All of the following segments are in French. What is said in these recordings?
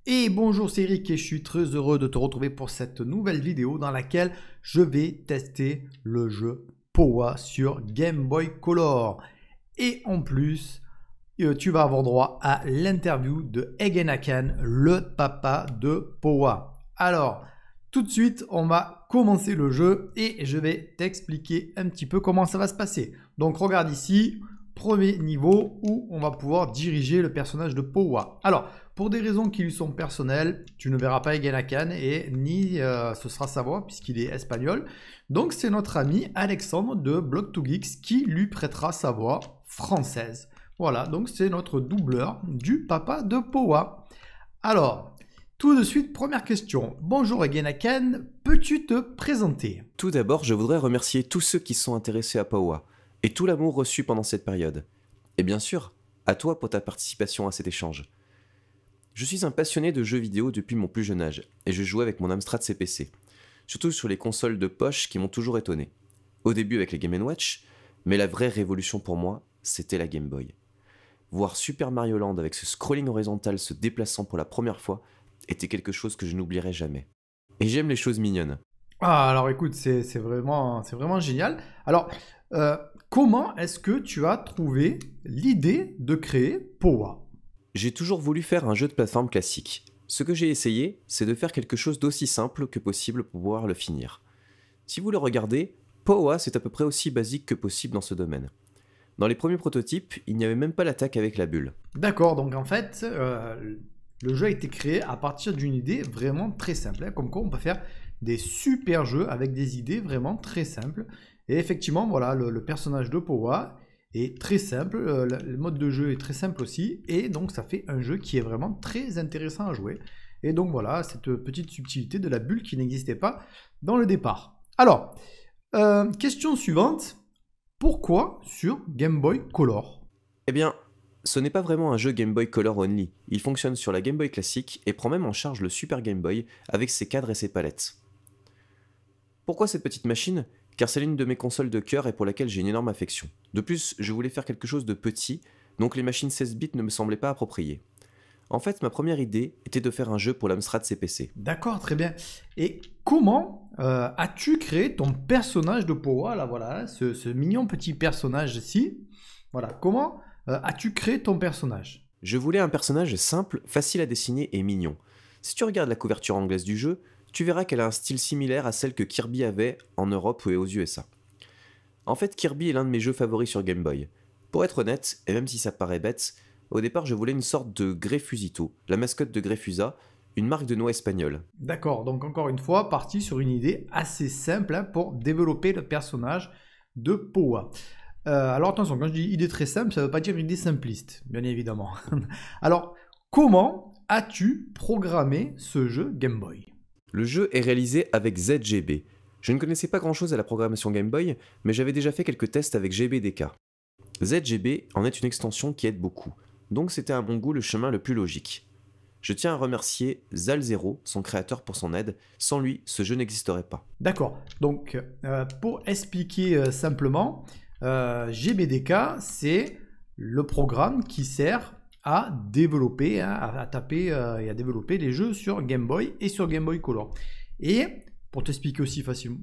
Et bonjour, c'est Eric et je suis très heureux de te retrouver pour cette nouvelle vidéo dans laquelle je vais tester le jeu Powa sur Game Boy Color. Et en plus, tu vas avoir droit à l'interview de Egen Hakan, le papa de Powa. Alors, tout de suite, on va commencer le jeu et je vais t'expliquer un petit peu comment ça va se passer. Donc, regarde ici, premier niveau où on va pouvoir diriger le personnage de Powa. Alors, pour des raisons qui lui sont personnelles, tu ne verras pas Egen Hakan et ni ce sera sa voix puisqu'il est espagnol. Donc, c'est notre ami Alexandre de Blog2Geeks qui lui prêtera sa voix française. Voilà, donc c'est notre doubleur du papa de Powa. Alors, tout de suite, première question. Bonjour Egen Hakan, peux-tu te présenter? Tout d'abord, je voudrais remercier tous ceux qui sont intéressés à Powa et tout l'amour reçu pendant cette période. Et bien sûr, à toi pour ta participation à cet échange. Je suis un passionné de jeux vidéo depuis mon plus jeune âge et je jouais avec mon Amstrad CPC, surtout sur les consoles de poche qui m'ont toujours étonné. Au début avec les Game & Watch, mais la vraie révolution pour moi, c'était la Game Boy. Voir Super Mario Land avec ce scrolling horizontal se déplaçant pour la première fois était quelque chose que je n'oublierai jamais. Et j'aime les choses mignonnes. Ah, alors écoute, c'est vraiment génial. Alors, comment est-ce que tu as trouvé l'idée de créer Powa? J'ai toujours voulu faire un jeu de plateforme classique. Ce que j'ai essayé, c'est de faire quelque chose d'aussi simple que possible pour pouvoir le finir. Si vous le regardez, Powa c'est à peu près aussi basique que possible dans ce domaine. Dans les premiers prototypes, il n'y avait même pas l'attaque avec la bulle. D'accord, donc en fait, le jeu a été créé à partir d'une idée vraiment très simple. Hein, comme quoi on peut faire des super jeux avec des idées vraiment très simples. Et effectivement, voilà, le personnage de Powa est très simple, le mode de jeu est très simple aussi, et donc ça fait un jeu qui est vraiment très intéressant à jouer. Et donc voilà, cette petite subtilité de la bulle qui n'existait pas dans le départ. Alors, question suivante, pourquoi sur Game Boy Color? Eh bien, ce n'est pas vraiment un jeu Game Boy Color Only, il fonctionne sur la Game Boy classique et prend même en charge le Super Game Boy avec ses cadres et ses palettes. Pourquoi cette petite machine? Car c'est l'une de mes consoles de cœur et pour laquelle j'ai une énorme affection. De plus, je voulais faire quelque chose de petit, donc les machines 16 bits ne me semblaient pas appropriées. En fait, ma première idée était de faire un jeu pour l'Amstrad CPC. D'accord, très bien. Et comment as-tu créé ton personnage de Powa, là, voilà, ce mignon petit personnage-ci? Voilà, comment as-tu créé ton personnage? Je voulais un personnage simple, facile à dessiner et mignon. Si tu regardes la couverture anglaise du jeu, tu verras qu'elle a un style similaire à celle que Kirby avait en Europe et aux USA. En fait, Kirby est l'un de mes jeux favoris sur Game Boy. Pour être honnête, et même si ça paraît bête, au départ je voulais une sorte de Greffusito, la mascotte de Greffusa, une marque de noix espagnole. D'accord, donc encore une fois, parti sur une idée assez simple hein, pour développer le personnage de Powa. Alors attention, quand je dis idée très simple, ça ne veut pas dire idée simpliste, bien évidemment. Alors, comment as-tu programmé ce jeu Game Boy? Le jeu est réalisé avec ZGB. Je ne connaissais pas grand chose à la programmation Game Boy, mais j'avais déjà fait quelques tests avec GBDK. ZGB en est une extension qui aide beaucoup, donc c'était à mon goût le chemin le plus logique. Je tiens à remercier Zalzero, son créateur, pour son aide. Sans lui, ce jeu n'existerait pas. D'accord, donc pour expliquer simplement, GBDK, c'est le programme qui sert à développer, hein, à taper et à développer les jeux sur Game Boy et sur Game Boy Color. Et pour t'expliquer aussi facilement,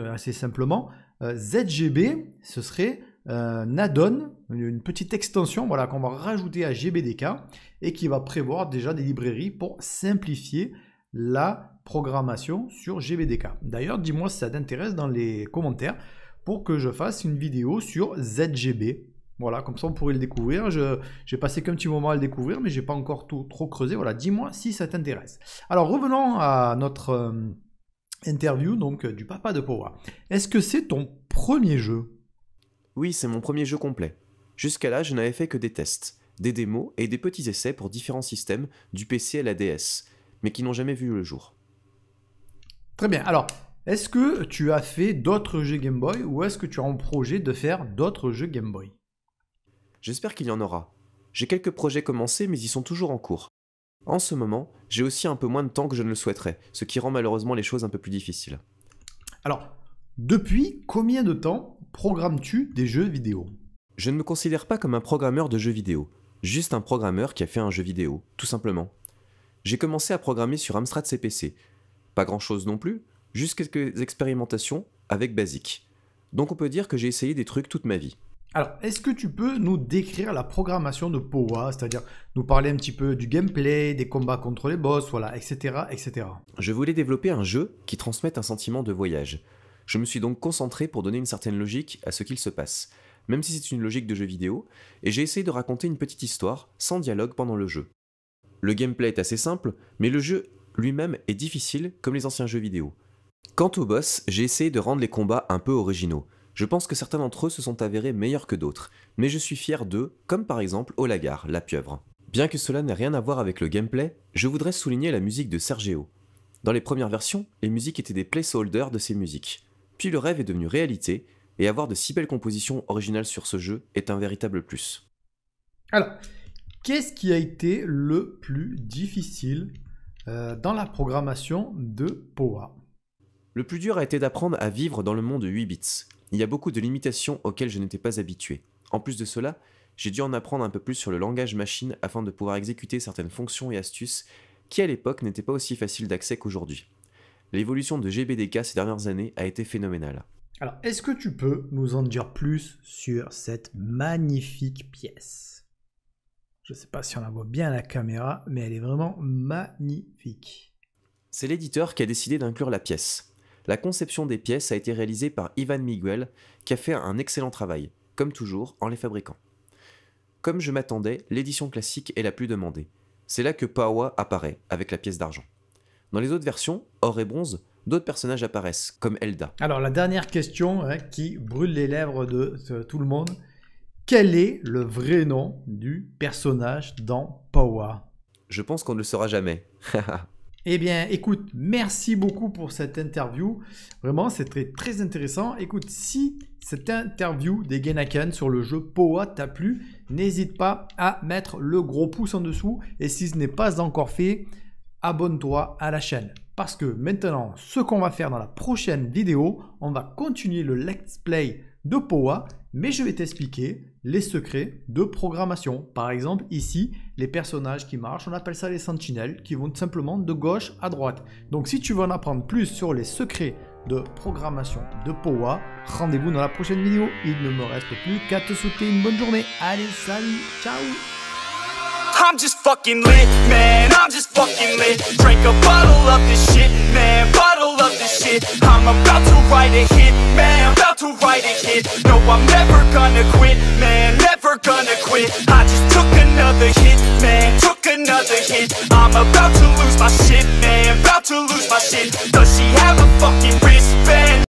assez simplement, ZGB, ce serait un add-on, une petite extension voilà, qu'on va rajouter à GBDK et qui va prévoir déjà des librairies pour simplifier la programmation sur GBDK. D'ailleurs, dis-moi si ça t'intéresse dans les commentaires pour que je fasse une vidéo sur ZGB. Voilà, comme ça on pourrait le découvrir. J'ai passé qu'un petit moment à le découvrir, mais j'ai pas encore trop creusé. Voilà, dis-moi si ça t'intéresse. Alors revenons à notre interview donc du papa de Powa. Est-ce que c'est ton premier jeu? Oui, c'est mon premier jeu complet. Jusqu'à là, je n'avais fait que des tests, des démos et des petits essais pour différents systèmes, du PC à la DS, mais qui n'ont jamais vu le jour. Très bien. Alors, est-ce que tu as fait d'autres jeux Game Boy ou est-ce que tu as en projet de faire d'autres jeux Game Boy? J'espère qu'il y en aura. J'ai quelques projets commencés, mais ils sont toujours en cours. En ce moment, j'ai aussi un peu moins de temps que je ne le souhaiterais, ce qui rend malheureusement les choses un peu plus difficiles. Alors, depuis combien de temps programmes-tu des jeux vidéo? Je ne me considère pas comme un programmeur de jeux vidéo, juste un programmeur qui a fait un jeu vidéo, tout simplement. j'ai commencé à programmer sur Amstrad CPC. Pas grand chose non plus, juste quelques expérimentations avec Basic. Donc on peut dire que j'ai essayé des trucs toute ma vie. Alors, est-ce que tu peux nous décrire la programmation de Powa, c'est-à-dire nous parler un petit peu du gameplay, des combats contre les boss, voilà, etc., etc. Je voulais développer un jeu qui transmette un sentiment de voyage. Je me suis donc concentré pour donner une certaine logique à ce qu'il se passe, même si c'est une logique de jeu vidéo, et j'ai essayé de raconter une petite histoire, sans dialogue pendant le jeu. Le gameplay est assez simple, mais le jeu lui-même est difficile comme les anciens jeux vidéo. Quant aux boss, j'ai essayé de rendre les combats un peu originaux. Je pense que certains d'entre eux se sont avérés meilleurs que d'autres, mais je suis fier d'eux, comme par exemple Olagar, la pieuvre. Bien que cela n'ait rien à voir avec le gameplay, je voudrais souligner la musique de Sergio. Dans les premières versions, les musiques étaient des placeholders de ces musiques. Puis le rêve est devenu réalité, et avoir de si belles compositions originales sur ce jeu est un véritable plus. Alors, qu'est-ce qui a été le plus difficile dans la programmation de Powa? Le plus dur a été d'apprendre à vivre dans le monde de 8 bits. Il y a beaucoup de limitations auxquelles je n'étais pas habitué. En plus de cela, j'ai dû en apprendre un peu plus sur le langage machine afin de pouvoir exécuter certaines fonctions et astuces qui à l'époque n'étaient pas aussi faciles d'accès qu'aujourd'hui. L'évolution de GBDK ces dernières années a été phénoménale. Alors, est-ce que tu peux nous en dire plus sur cette magnifique pièce? Je ne sais pas si on la voit bien à la caméra, mais elle est vraiment magnifique. C'est l'éditeur qui a décidé d'inclure la pièce. La conception des pièces a été réalisée par Ivan Miguel, qui a fait un excellent travail, comme toujours, en les fabriquant. Comme je m'attendais, l'édition classique est la plus demandée. C'est là que Powa apparaît, avec la pièce d'argent. Dans les autres versions, or et bronze, d'autres personnages apparaissent, comme Elda. Alors la dernière question qui brûle les lèvres de tout le monde. Quel est le vrai nom du personnage dans Powa? Je pense qu'on ne le saura jamais. Eh bien, écoute, merci beaucoup pour cette interview. Vraiment, c'est très intéressant. Écoute, si cette interview des Genaken sur le jeu Powa t'a plu, n'hésite pas à mettre le gros pouce en dessous. Et si ce n'est pas encore fait, abonne-toi à la chaîne. Parce que maintenant, ce qu'on va faire dans la prochaine vidéo, on va continuer le let's play de Powa, mais je vais t'expliquer les secrets de programmation. Par exemple, ici, les personnages qui marchent, on appelle ça les sentinelles, qui vont tout simplement de gauche à droite. Donc si tu veux en apprendre plus sur les secrets de programmation de Powa, rendez-vous dans la prochaine vidéo. Il ne me reste plus qu'à te souhaiter une bonne journée. Allez, salut, ciao! I'm just fucking lit, man, I'm just fucking lit. Drink a bottle of this shit, man, bottle of this shit. I'm about to write a hit, man, about to write a hit. No, I'm never gonna quit, man, never gonna quit. I just took another hit, man, took another hit. I'm about to lose my shit, man, about to lose my shit.